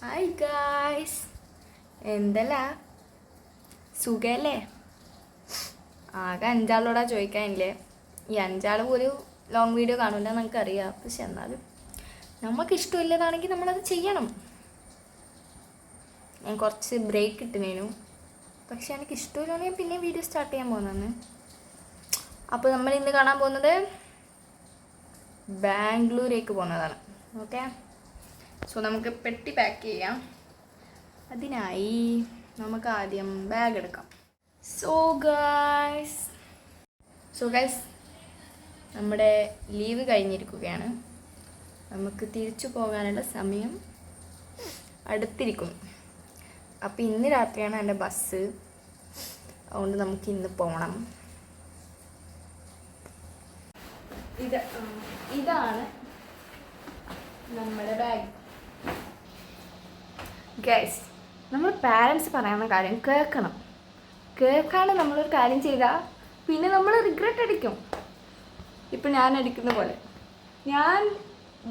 Hi guys, എന്തല്ല സുഖല്ലേ? ആകെ 5 ആളോടാ ചോദിക്കാനില്ലേ. ഈ 5 ആൾ ഒരു ലോങ് വീഡിയോ കാണില്ല നമുക്കറിയാം. പക്ഷെ എന്നാലും നമുക്ക് ഇഷ്ടമില്ലതാണെങ്കിൽ നമ്മളത് ചെയ്യണം. ഞാൻ കുറച്ച് ബ്രേക്ക് ഇട്ടിനേനു, പക്ഷെ എനിക്ക് ഇഷ്ടമില്ലാണെങ്കിൽ പിന്നെ വീഡിയോ സ്റ്റാർട്ട് ചെയ്യാൻ പോകുന്നതാണ്. അപ്പോൾ നമ്മൾ ഇന്ന് കാണാൻ പോകുന്നത് ബാംഗ്ലൂരേക്ക് പോകുന്നതാണ്. ഓക്കെ, സോ നമുക്ക് പെട്ടി പാക്ക് ചെയ്യാം. അതിനായി നമുക്ക് ആദ്യം ബാഗ് എടുക്കാം. സോ ഗൈസ് നമ്മുടെ ലീവ് കഴിഞ്ഞിരിക്കുകയാണ്. നമുക്ക് തിരിച്ചു പോകാനുള്ള സമയം അടുത്തിരിക്കുന്നു. അപ്പോൾ ഇന്ന് രാത്രിയാണ് എൻ്റെ ബസ്, അതുകൊണ്ട് നമുക്ക് ഇന്ന് പോകണം. ഇതാണ് നമ്മുടെ ബാഗ്. ഗൈസ്, നമ്മൾ പാരൻസ് പറയുന്ന കാര്യം കേൾക്കാണ്ട് നമ്മളൊരു കാര്യം ചെയ്താൽ പിന്നെ നമ്മൾ റിഗ്രറ്റ് അടിക്കും. ഇപ്പം ഞാൻ അടിക്കുന്ന പോലെ. ഞാൻ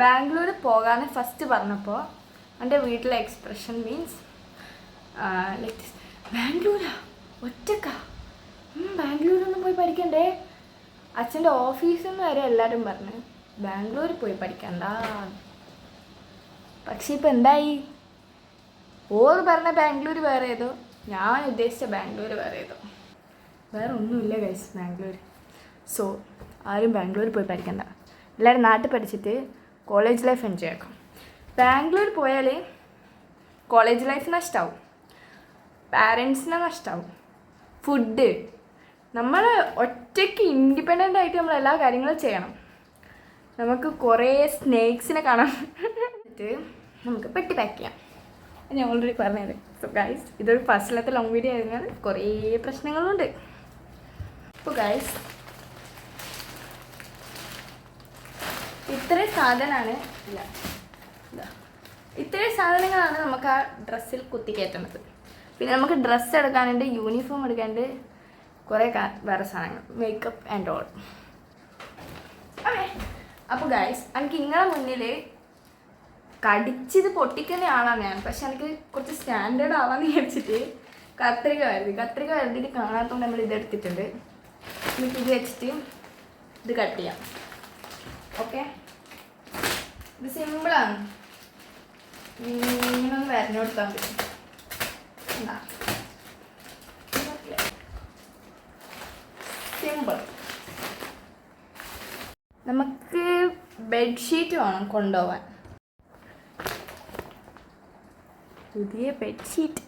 ബാംഗ്ലൂർ പോകാൻ ഫസ്റ്റ് പറഞ്ഞപ്പോൾ എൻ്റെ വീട്ടിലെ എക്സ്പ്രഷൻ മീൻസ് ലൈക്ക് ബാംഗ്ലൂരാ ഒറ്റക്കാ, ബാംഗ്ലൂരൊന്നും പോയി പഠിക്കണ്ടേ. അച്ഛൻ്റെ ഓഫീസിൽ നിന്ന് വരെ എല്ലാവരും പറഞ്ഞു ബാംഗ്ലൂർ പോയി പഠിക്കണ്ട. പക്ഷെ ഇപ്പം എന്തായി? ഓർ പറഞ്ഞ ബാംഗ്ലൂർ വേറെ ഏതോ, ഞാൻ ഉദ്ദേശിച്ച ബാംഗ്ലൂർ വേറെ ഏതോ. വേറെ ഒന്നുമില്ല ഗൈസ് ബാംഗ്ലൂർ. സോ ആരും ബാംഗ്ലൂർ പോയി പഠിക്കണ്ട. എല്ലാവരും നാട്ടിൽ പഠിച്ചിട്ട് കോളേജ് ലൈഫ് എൻജോയ് ആക്കും. ബാംഗ്ലൂർ പോയാൽ കോളേജ് ലൈഫ് നഷ്ടമാവും, പാരൻസിനെ നഷ്ടമാവും, ഫുഡ്. നമ്മൾ ഒറ്റയ്ക്ക് ഇൻഡിപെൻഡൻ്റ് ആയിട്ട് നമ്മൾ എല്ലാ കാര്യങ്ങളും ചെയ്യണം. നമുക്ക് കുറേ സ്നേക്സിനെ കാണാം. നമുക്ക് പെട്ടി പാക്ക് ചെയ്യാം. ഞാൻ ഓൾറെഡി പറഞ്ഞത്. സോ ഗൈസ്, ഇതൊരു ഫസ്റ്റിലത്തെ ലോങ് വീഡിയോ ആയതിനാൽ കുറേ പ്രശ്നങ്ങളുണ്ട്. അപ്പോൾ ഗൈസ്, ഇത്രയും സാധനങ്ങളാണ് നമുക്ക് ആ ഡ്രസ്സിൽ കുത്തിക്കയറ്റുന്നത്. പിന്നെ നമുക്ക് ഡ്രസ്സ് എടുക്കാനുണ്ട്, യൂണിഫോം എടുക്കാനുണ്ട്, കുറേ വേറെ സാധനങ്ങൾ, മേക്കപ്പ് ആൻഡ് ഓൾ. അപ്പോൾ ഗൈസ്, എനിക്ക് ഇങ്ങനെ മുന്നിൽ കടിച്ചത് പൊട്ടിക്കുന്ന ആളാണ് ഞാൻ. പക്ഷെ എനിക്ക് കുറച്ച് സ്റ്റാൻഡേർഡ് ആവാന്ന് വിചാരിച്ചിട്ട് കത്രിക വരുത്തിയിട്ട് കാണാത്തതുകൊണ്ട് നമ്മൾ ഇതെടുത്തിട്ടുണ്ട്. നമുക്ക് ഇത് വെച്ചിട്ട് ഇത് കട്ട് ചെയ്യാം. ഓക്കെ, ഇത് സിമ്പിളാണ്. ഇങ്ങനൊന്ന് വരഞ്ഞു കൊടുത്താൽ മതി. സിമ്പിൾ. നമുക്ക് ബെഡ്ഷീറ്റ് വേണം കൊണ്ടുപോകാൻ, പുതിയ ബെഡ്ഷീറ്റ്.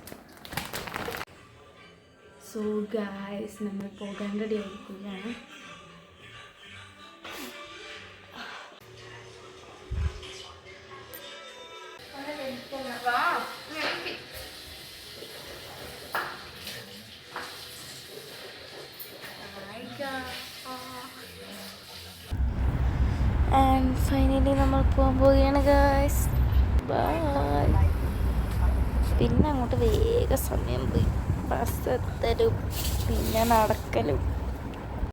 സോ ഗൈസ്, നമ്മൾ പോകാൻ റെഡി ആയിരിക്കുകയാണ്. ആൻഡ് ഫൈനലി നമ്മൾ പോകാൻ പോവുകയാണ് ഗൈസ്. ബൈ. പിന്നെ അങ്ങോട്ട് വേഗം സമയം പോയി. ബസ് എത്തലും പിന്നെ നടക്കലും